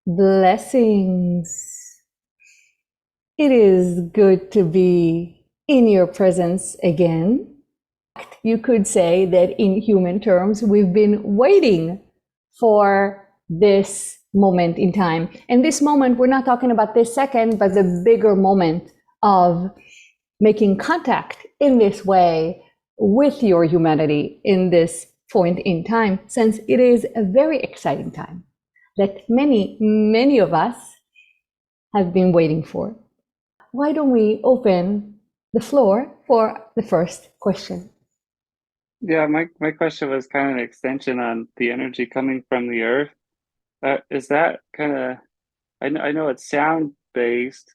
Blessings. It is good to be in your presence again. You could say that in human terms, we've been waiting for this moment in time. And this moment, we're not talking about this second, but the bigger moment of making contact in this way with your humanity in this point in time, since it is a very exciting time that many of us have been waiting for. Why don't we open the floor for the first question? Yeah, my question was kind of an extension on the energy coming from the earth. Is that kind of, I know it's sound based,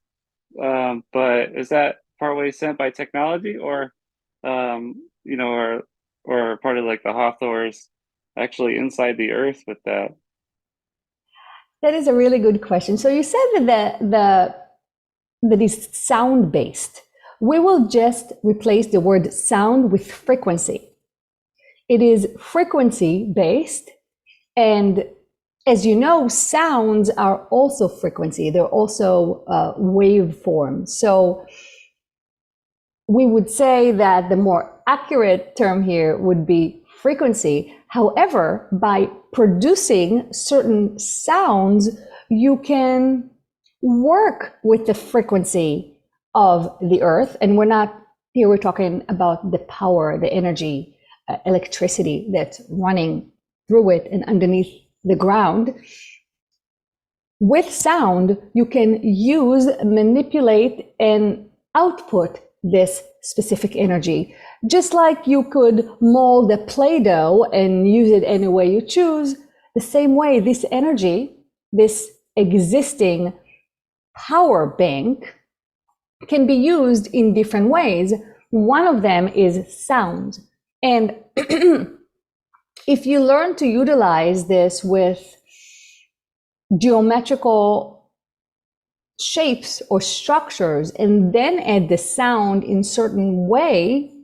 but is that partway sent by technology or part of like the Hathors actually inside the earth with that? That is a really good question. So you said that is sound based. We will just replace the word sound with frequency. It is frequency based, and as you know, sounds are also frequency. They're also waveforms. So we would say that the more accurate term here would be frequency. However, by producing certain sounds, you can work with the frequency of the earth. And we're talking about the power, the energy, electricity that's running through it and underneath the ground. With sound, you can use, manipulate, and output this specific energy. Just like you could mold a Play-Doh and use it any way you choose, the same way this energy, this existing power bank, can be used in different ways. One of them is sound. And if you learn to utilize this with geometrical shapes or structures and then add the sound in certain way,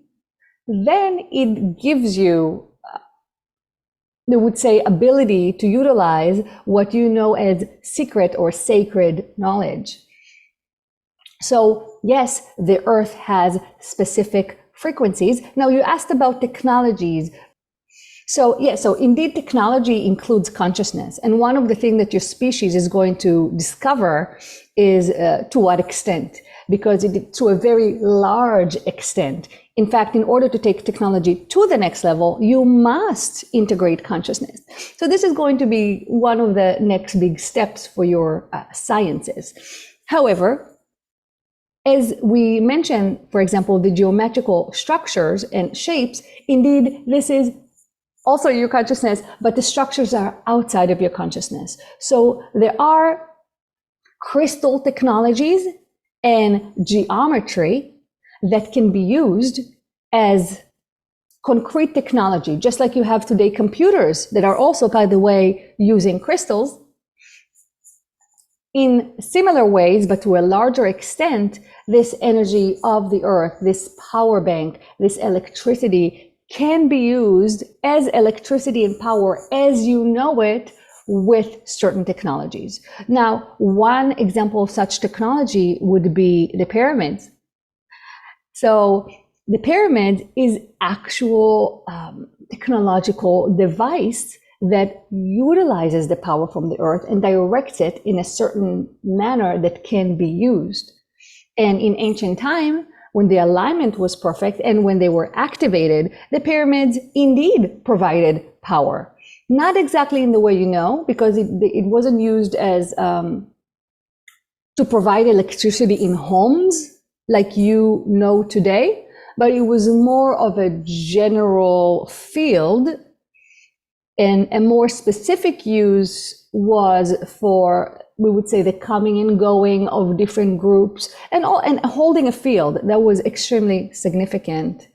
then it gives you, they would say, ability to utilize what you know as secret or sacred knowledge. So yes, the earth has specific frequencies. Now you asked about technologies. So indeed technology includes consciousness. And one of the things that your species is going to discover is to what extent, because to a very large extent. In fact, in order to take technology to the next level, you must integrate consciousness. So this is going to be one of the next big steps for your sciences. However, as we mentioned, for example, the geometrical structures and shapes, indeed, this is also your consciousness, but the structures are outside of your consciousness. So there are crystal technologies and geometry that can be used as concrete technology, just like you have today computers that are also, by the way, using crystals. In similar ways, but to a larger extent, this energy of the earth, this power bank, this electricity can be used as electricity and power as you know it with certain technologies. Now, one example of such technology would be the pyramids. So the pyramid is actual technological device that utilizes the power from the earth and directs it in a certain manner that can be used. And in ancient time, when the alignment was perfect and when they were activated, the pyramids indeed provided power. Not exactly in the way you know, because it wasn't used as to provide electricity in homes like you know today, but it was more of a general field. And a more specific use was for, we would say, the coming and going of different groups and holding a field that was extremely significant